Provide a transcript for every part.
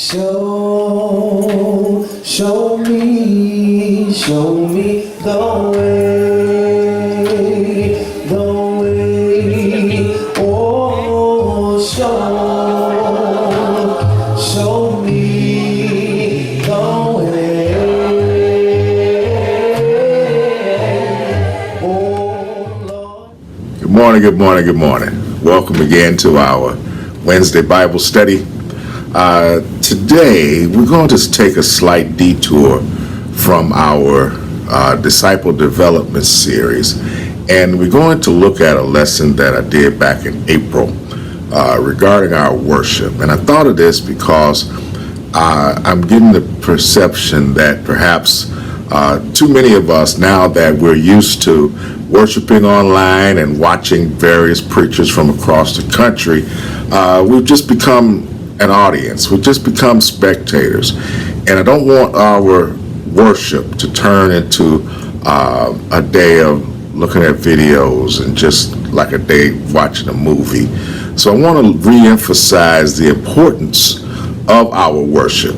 Show me the way, oh, show me the way, oh, Lord. Good morning. Welcome again to our Wednesday Bible study. Today, we're going to take a slight detour from our disciple development series, and we're going to look at a lesson that I did back in April regarding our worship. And I thought of this because I'm getting the perception that perhaps too many of us, now that we're used to worshiping online and watching various preachers from across the country, we've just become an audience. We've just become spectators. And I don't want our worship to turn into a day of looking at videos and just like a day watching a movie. So I want to re-emphasize the importance of our worship.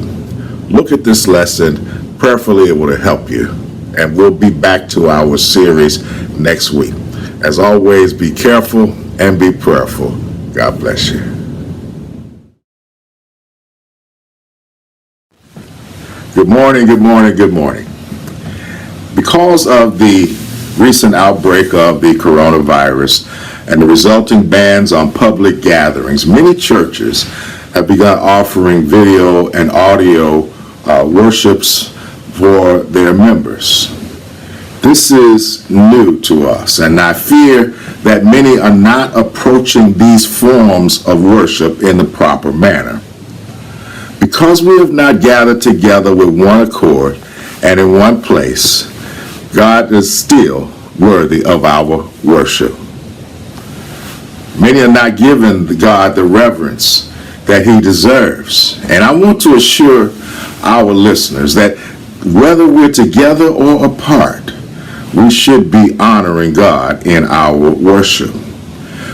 Look at this lesson. Prayerfully, it will help you. And we'll be back to our series next week. As always, be careful and be prayerful. God bless you. Good morning. Because of the recent outbreak of the coronavirus and the resulting bans on public gatherings, many churches have begun offering video and audio worships for their members. This is new to us, and I fear that many are not approaching these forms of worship in the proper manner. Because we have not gathered together with one accord and in one place, God is still worthy of our worship. Many are not giving God the reverence that he deserves. And I want to assure our listeners that whether we're together or apart, we should be honoring God in our worship.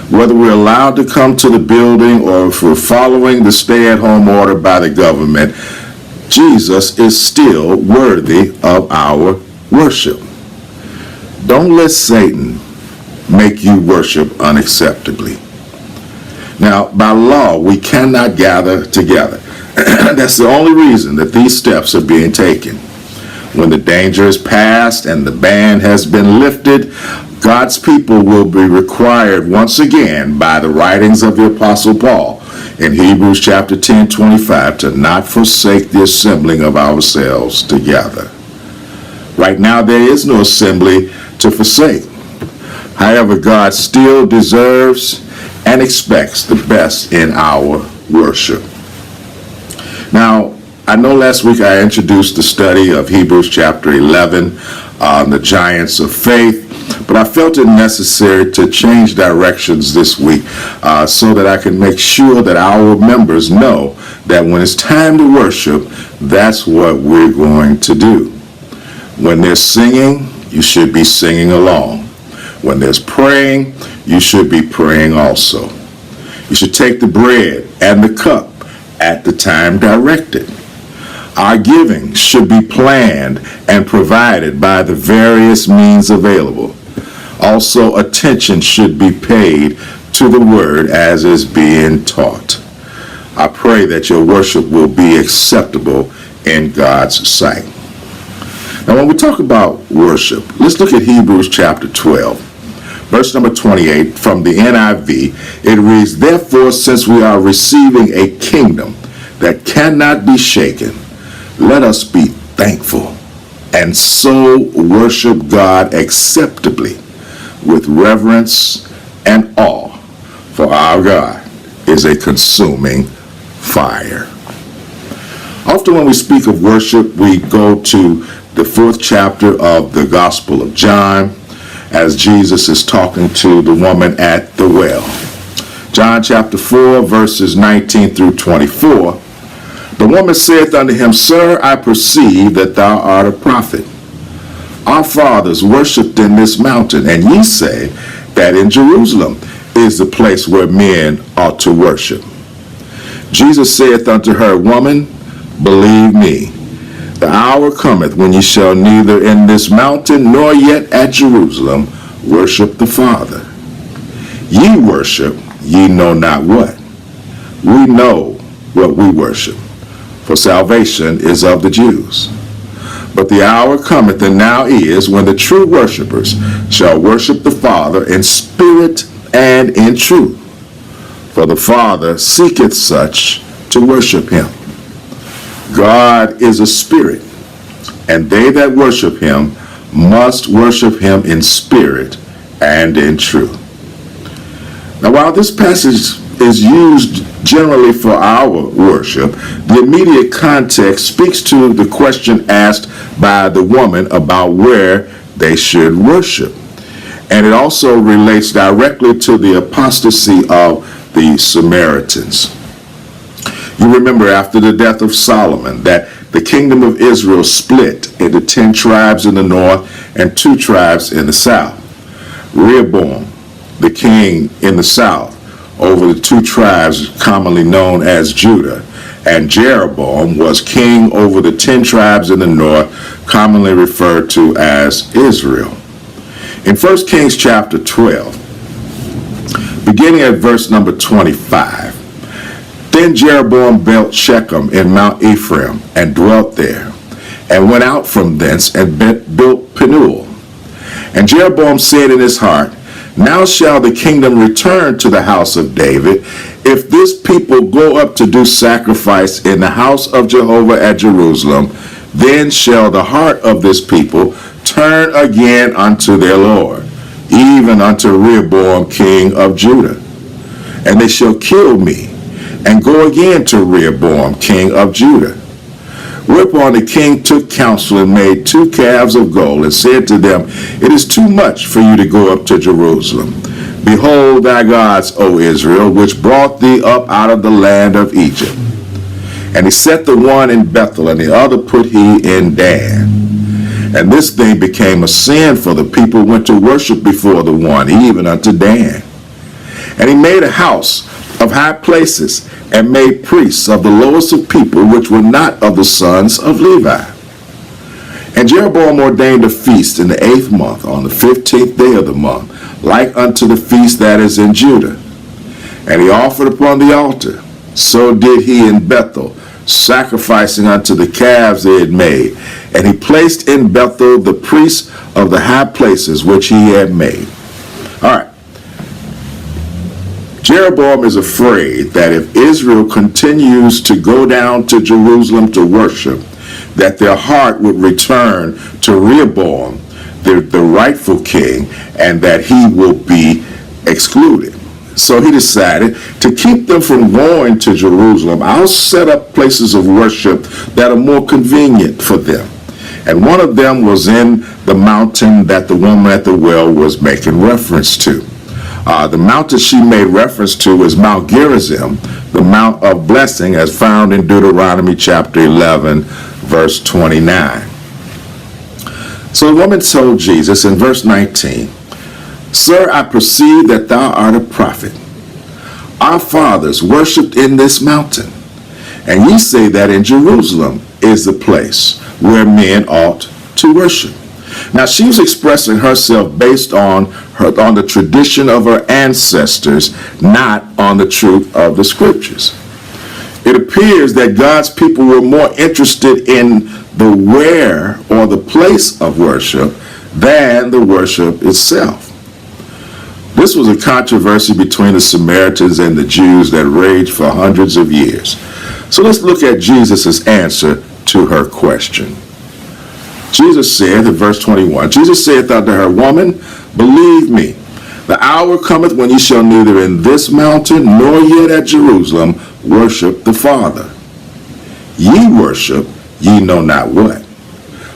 Whether we're allowed to come to the building or if we're following the stay-at-home order by the government, Jesus is still worthy of our worship. Don't let Satan make you worship unacceptably. Now, by law, we cannot gather together. That's the only reason that these steps are being taken. When the danger is past and the ban has been lifted, God's people will be required once again by the writings of the Apostle Paul in Hebrews chapter 10:25 to not forsake the assembling of ourselves together. Right now, there is no assembly to forsake. However, God still deserves and expects the best in our worship. Now, I know last week I introduced the study of Hebrews chapter 11, the giants of faith, but I felt it necessary to change directions this week so that I can make sure that our members know that when it's time to worship, that's what we're going to do. When there's singing, you should be singing along. When there's praying, you should be praying also. You should take the bread and the cup at the time directed. Our giving should be planned and provided by the various means available. Also, attention should be paid to the word as is being taught. I pray that your worship will be acceptable in God's sight. Now, when we talk about worship, let's look at Hebrews chapter 12. Verse number 28 from the NIV, it reads, "Therefore, since we are receiving a kingdom that cannot be shaken, let us be thankful and so worship God acceptably with reverence and awe, for our God is a consuming fire." Often when we speak of worship, we go to the 4th chapter of the Gospel of John as Jesus is talking to the woman at the well. John chapter 4, verses 19 through 24. The woman saith unto him, Sir, I perceive that thou art a prophet. Our fathers worshipped in this mountain, and ye say that in Jerusalem is the place where men ought to worship. Jesus saith unto her, Woman, believe me, the hour cometh when ye shall neither in this mountain nor yet at Jerusalem worship the Father. Ye worship, ye know not what. We know what we worship, for salvation is of the Jews. But the hour cometh, and now is, when the true worshipers shall worship the Father in spirit and in truth. For the Father seeketh such to worship him. God is a spirit, and they that worship him must worship him in spirit and in truth. Now, while this passage is used generally for our worship, the immediate context speaks to the question asked by the woman about where they should worship. And it also relates directly to the apostasy of the Samaritans. You remember after the death of Solomon that the kingdom of Israel split into 10 tribes in the north and 2 tribes in the south. Rehoboam, the king in the south, over the 2 tribes commonly known as Judah, and Jeroboam was king over the 10 tribes in the north, commonly referred to as Israel. In 1 Kings chapter 12, beginning at verse number 25, then Jeroboam built Shechem in Mount Ephraim and dwelt there, and went out from thence and built Penuel. And Jeroboam said in his heart, now shall the kingdom return to the house of David, if this people go up to do sacrifice in the house of Jehovah at Jerusalem. Then shall the heart of this people turn again unto their Lord, even unto Rehoboam king of Judah. And they shall kill me, and go again to Rehoboam king of Judah. Whereupon the king took counsel and made 2 calves of gold, and said to them, it is too much for you to go up to Jerusalem. Behold thy gods, O Israel, which brought thee up out of the land of Egypt. And he set the one in Bethel, and the other put he in Dan. And this thing became a sin, for the people went to worship before the one, even unto Dan. And he made a house of high places, and made priests of the lowest of people, which were not of the sons of Levi. And Jeroboam ordained a feast in the 8th month, on the 15th day of the month, like unto the feast that is in Judah. And he offered upon the altar. So did he in Bethel, sacrificing unto the calves they had made. And he placed in Bethel the priests of the high places which he had made. All right. Jeroboam is afraid that if Israel continues to go down to Jerusalem to worship, that their heart would return to Rehoboam, the rightful king, and that he will be excluded. So he decided to keep them from going to Jerusalem. I'll set up places of worship that are more convenient for them. And one of them was in the mountain that the woman at the well was making reference to. The mountain she made reference to is Mount Gerizim, the Mount of Blessing, as found in Deuteronomy chapter 11, verse 29. So the woman told Jesus in verse 19, Sir, I perceive that thou art a prophet. Our fathers worshipped in this mountain, and ye say that in Jerusalem is the place where men ought to worship. Now, she was expressing herself based on the tradition of her ancestors, not on the truth of the scriptures. It appears that God's people were more interested in the where or the place of worship than the worship itself. This was a controversy between the Samaritans and the Jews that raged for hundreds of years. So let's look at Jesus' answer to her question. Jesus said in verse 21, Jesus saith unto her, Woman, believe me, the hour cometh when ye shall neither in this mountain nor yet at Jerusalem worship the Father. Ye worship, ye know not what.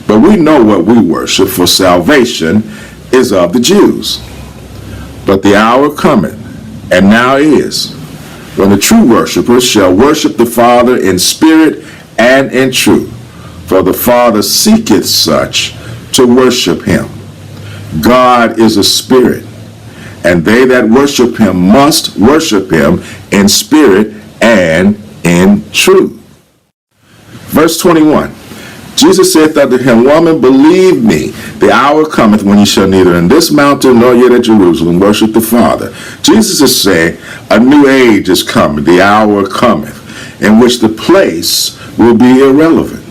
But we know what we worship, for salvation is of the Jews. But the hour cometh, and now is, when the true worshipers shall worship the Father in spirit and in truth. For the Father seeketh such to worship him. God is a spirit, and they that worship him must worship him in spirit and in truth. Verse 21. Jesus saith unto him, Woman, believe me, the hour cometh when ye shall neither in this mountain nor yet at Jerusalem worship the Father. Jesus is saying a new age is coming, the hour cometh, in which the place will be irrelevant.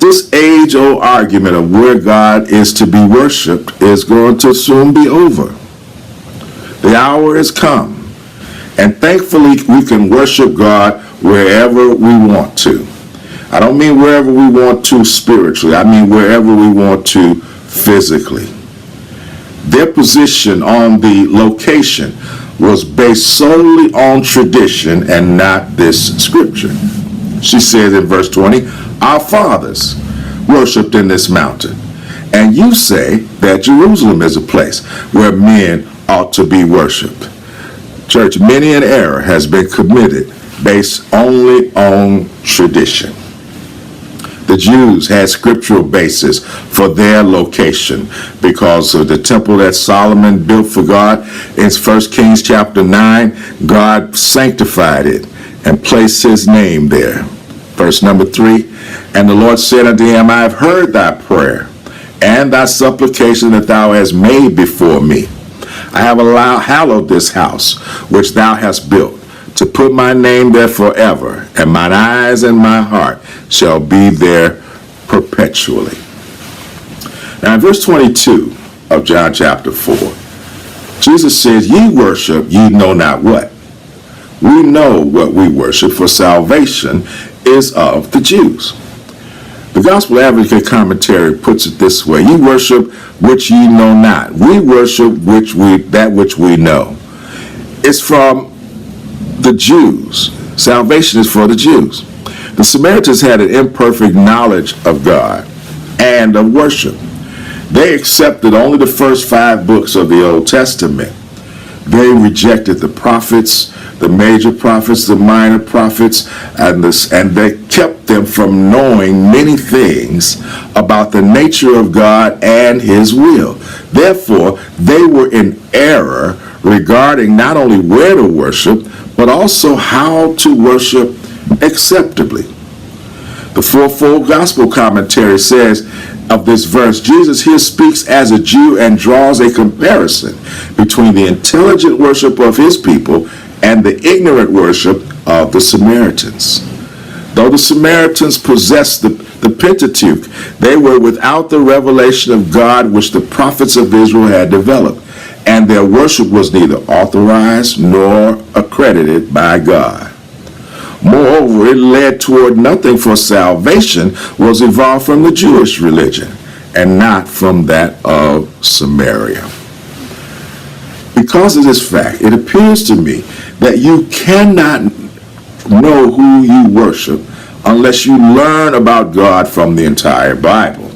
This age-old argument of where God is to be worshipped is going to soon be over. The hour has come, and thankfully we can worship God wherever we want to. I don't mean wherever we want to spiritually. I mean wherever we want to physically. Their position on the location was based solely on tradition and not this scripture. She says in verse 20, Our fathers worshipped in this mountain, and you say that Jerusalem is a place where men ought to be worshipped. Church, many an error has been committed based only on tradition. The Jews had scriptural basis for their location because of the temple that Solomon built for God. In 1 Kings chapter 9, God sanctified it and placed his name there. Verse number 3, And the Lord said unto him, I have heard thy prayer and thy supplication that thou hast made before me. I have hallowed this house which thou hast built, to put my name there forever, and mine eyes and my heart shall be there perpetually. Now in verse 22 of John chapter 4, Jesus says, Ye worship, ye know not what. We know what we worship, for salvation is of the Jews. The Gospel Advocate commentary puts it this way: Ye worship which ye know not. We worship that which we know. It's from the Jews. Salvation is for the Jews. The Samaritans had an imperfect knowledge of God and of worship. They accepted only the first 5 books of the Old Testament. They rejected the prophets, the major prophets, the minor prophets, and they kept them from knowing many things about the nature of God and his will. Therefore, they were in error regarding not only where to worship, but also how to worship acceptably. The fourfold gospel commentary says of this verse, Jesus here speaks as a Jew and draws a comparison between the intelligent worship of his people and the ignorant worship of the Samaritans. Though the Samaritans possessed the Pentateuch, they were without the revelation of God which the prophets of Israel had developed, and their worship was neither authorized nor accredited by God. Moreover, it led toward nothing, for salvation was evolved from the Jewish religion and not from that of Samaria. Because of this fact, it appears to me that you cannot know who you worship unless you learn about God from the entire Bible.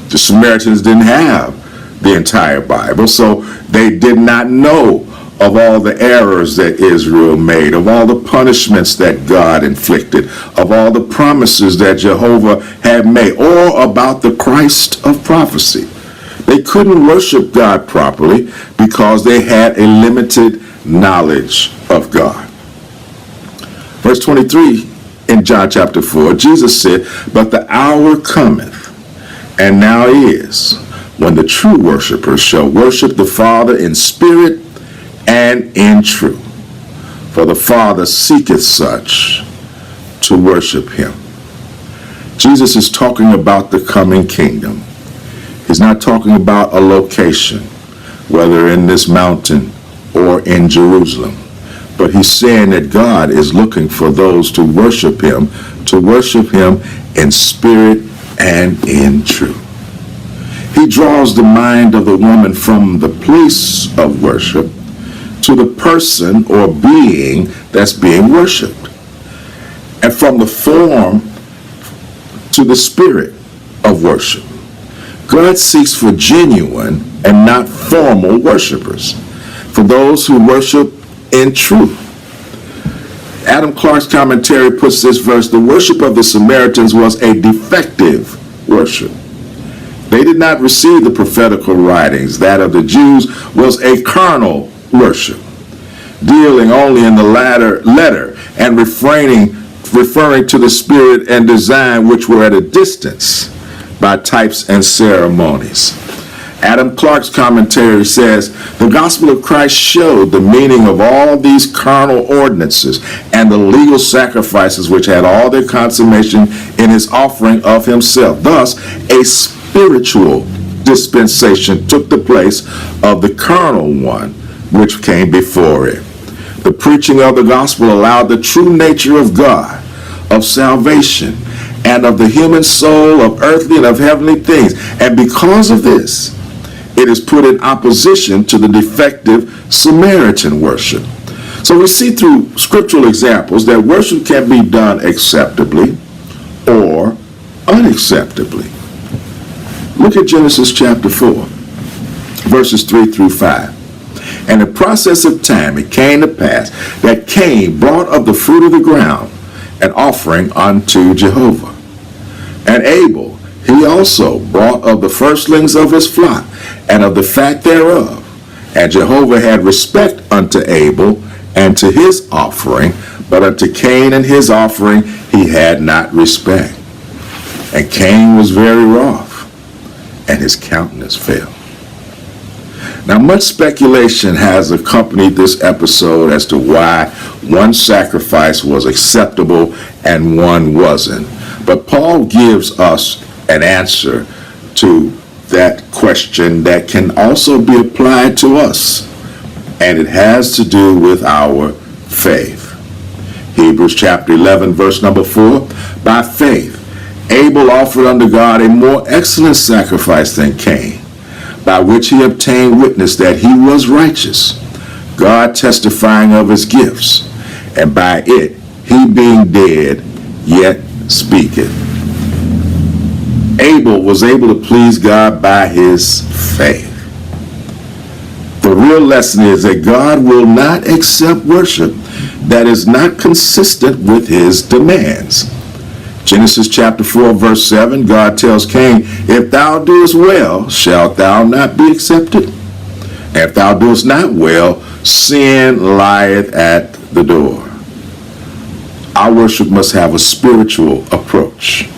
The Samaritans didn't have the entire Bible, so they did not know of all the errors that Israel made, of all the punishments that God inflicted, of all the promises that Jehovah had made, or about the Christ of prophecy. They couldn't worship God properly because they had a limited knowledge of God. Verse 23 in John chapter 4, Jesus said, But the hour cometh, and now is, when the true worshipers shall worship the Father in spirit and in truth. For the Father seeketh such to worship him. Jesus is talking about the coming kingdom. He's not talking about a location, whether in this mountain or in Jerusalem. But he's saying that God is looking for those to worship him in spirit and in truth. He draws the mind of the woman from the place of worship to the person or being that's being worshiped, and from the form to the spirit of worship. God seeks for genuine and not formal worshipers, for those who worship in truth. Adam Clarke's commentary puts this verse: the worship of the Samaritans was a defective worship. They did not receive the prophetical writings. That of the Jews was a carnal worship, dealing only in the letter and refraining referring to the spirit and design which were at a distance by types and ceremonies. Adam Clarke's commentary says, the gospel of Christ showed the meaning of all these carnal ordinances and the legal sacrifices which had all their consummation in his offering of himself. Thus, a spiritual dispensation took the place of the carnal one which came before it. The preaching of the gospel allowed the true nature of God, of salvation, and of the human soul, of earthly and of heavenly things. And because of this, it is put in opposition to the defective Samaritan worship. So we see through scriptural examples that worship can be done acceptably or unacceptably. Look at Genesis chapter 4, verses 3 through 5. And in the process of time it came to pass that Cain brought of the fruit of the ground an offering unto Jehovah. And Abel, he also brought of the firstlings of his flock and of the fat thereof. And Jehovah had respect unto Abel and to his offering, but unto Cain and his offering he had not respect. And Cain was very wroth, and his countenance fell. Now, much speculation has accompanied this episode as to why one sacrifice was acceptable and one wasn't. But Paul gives us an answer to that question that can also be applied to us, and it has to do with our faith. Hebrews chapter 11, verse number 4, by faith Abel offered unto God a more excellent sacrifice than Cain, by which he obtained witness that he was righteous, God testifying of his gifts, and by it he being dead yet speaketh. Abel was able to please God by his faith. The real lesson is that God will not accept worship that is not consistent with his demands. Genesis chapter 4, verse 7, God tells Cain, if thou doest well, shalt thou not be accepted? And if thou doest not well, sin lieth at the door. Our worship must have a spiritual approach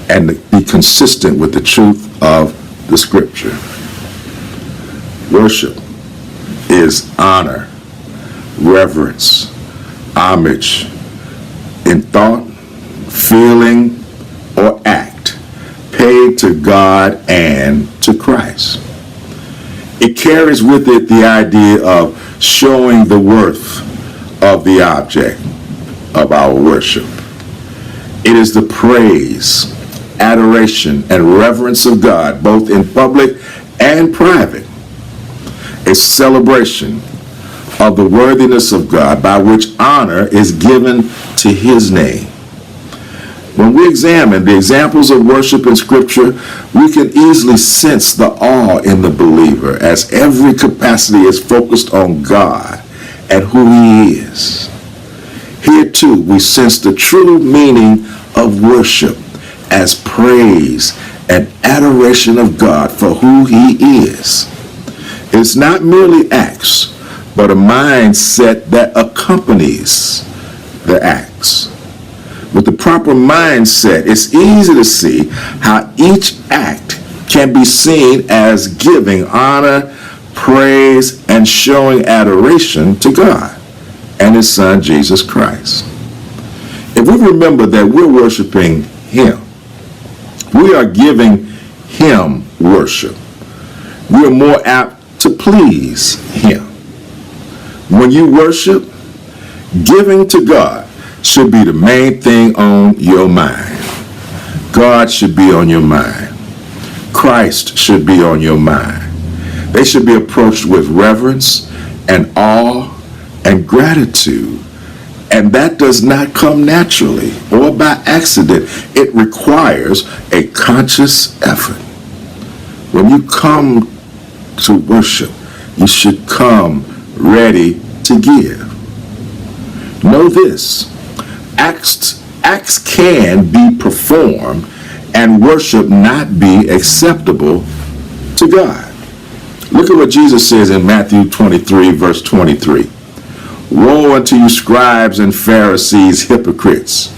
and be consistent with the truth of the scripture. Worship is honor, reverence, homage in thought, feeling, or act paid to God and to Christ. It carries with it the idea of showing the worth of the object of our worship. It is the praise, adoration, and reverence of God, both in public and private. A celebration of the worthiness of God by which honor is given to his name. When we examine the examples of worship in Scripture, we can easily sense the awe in the believer as every capacity is focused on God and who he is. Here too, we sense the true meaning of worship as praise and adoration of God for who he is. It's not merely acts, but a mindset that accompanies the acts. With the proper mindset, it's easy to see how each act can be seen as giving honor, praise, and showing adoration to God and his son, Jesus Christ. If we remember that we're worshiping him, we are giving him worship. We are more apt to please him. When you worship, giving to God should be the main thing on your mind. God should be on your mind. Christ should be on your mind. They should be approached with reverence and awe and gratitude. And that does not come naturally or by accident. It requires a conscious effort. When you come to worship, you should come ready to give. Know this, acts can be performed and worship not be acceptable to God. Look at what Jesus says in Matthew 23, verse 23. Woe unto you, scribes and Pharisees, hypocrites!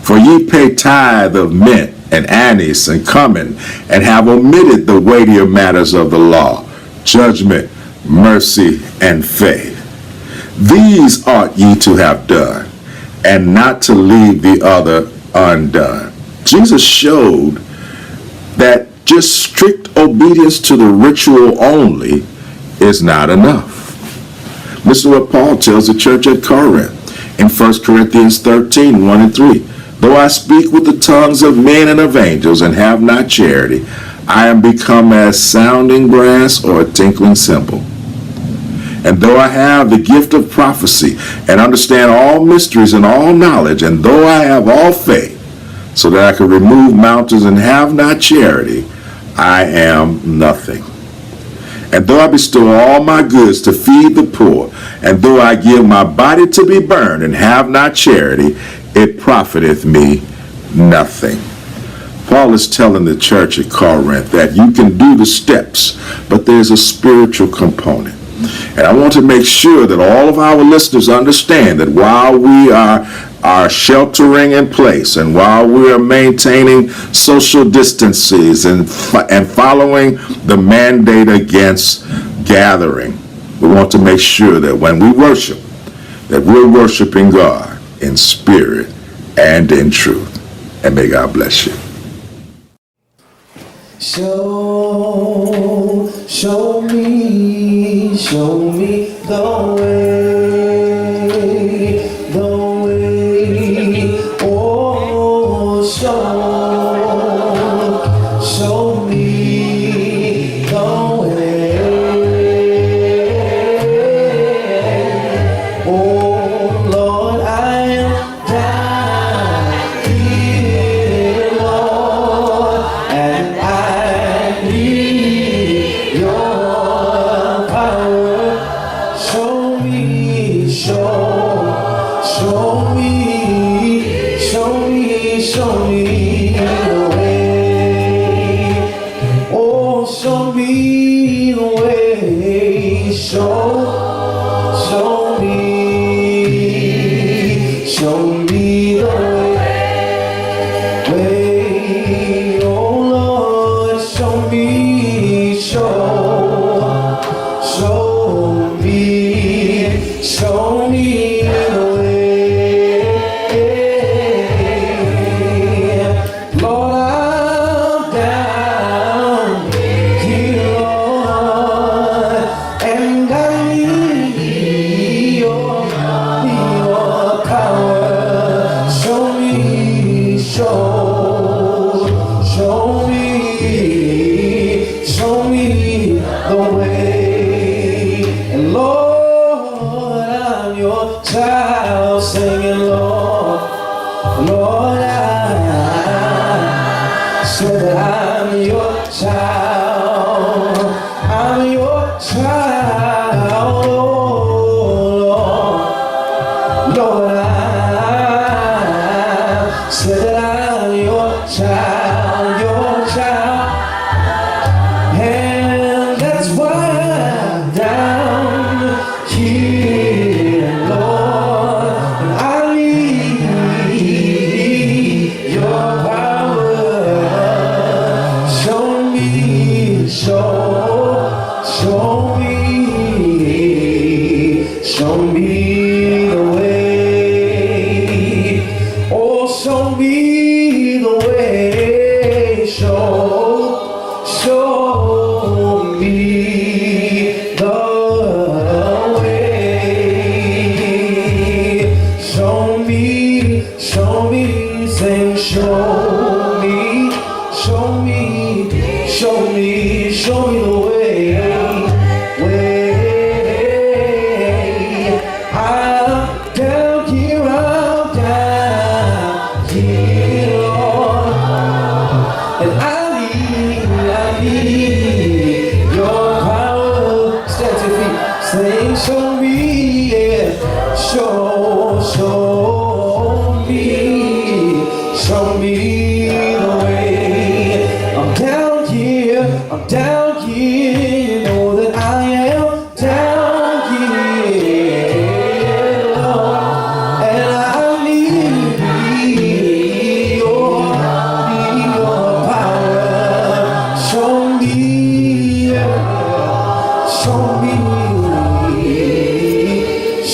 For ye pay tithe of mint and anise and cumin, and have omitted the weightier matters of the law, judgment, mercy, and faith. These ought ye to have done, and not to leave the other undone. Jesus showed that just strict obedience to the ritual only is not enough. Listen to what Paul tells the church at Corinth in 1 Corinthians 13, 1 and 3. Though I speak with the tongues of men and of angels and have not charity, I am become as sounding brass or a tinkling cymbal. And though I have the gift of prophecy and understand all mysteries and all knowledge, and though I have all faith, so that I can remove mountains and have not charity, I am nothing. And though I bestow all my goods to feed the poor, and though I give my body to be burned and have not charity, it profiteth me nothing. Paul is telling the church at Corinth that you can do the steps, but there's a spiritual component. And I want to make sure that all of our listeners understand that while we are sheltering in place, and while we are maintaining social distances and following the mandate against gathering, we want to make sure that when we worship, that we're worshiping God in spirit and in truth. And may God bless you. Show me the way, oh, show me the way, oh, Lord, I am down here, Lord, and I need your power. Show me the way. Oh, show me the way. Show me the way. Oh Lord, show me the way. Lord, I'm down here, Lord, and I need your power. Show me the way. And Lord, I'm your child singing, Lord, I said that I'm your child, Lord, I said that I'm your child, and that's why I'm down here, Lord, and I need your power. Show me the way. Oh, show me the way. Show me the way. Show me, sing, show me the way. I'm down here, Lord, and I need your power. Stand to your feet, sing, show me, yeah, show me the way. I'm down here, you know that I am down here.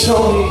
show me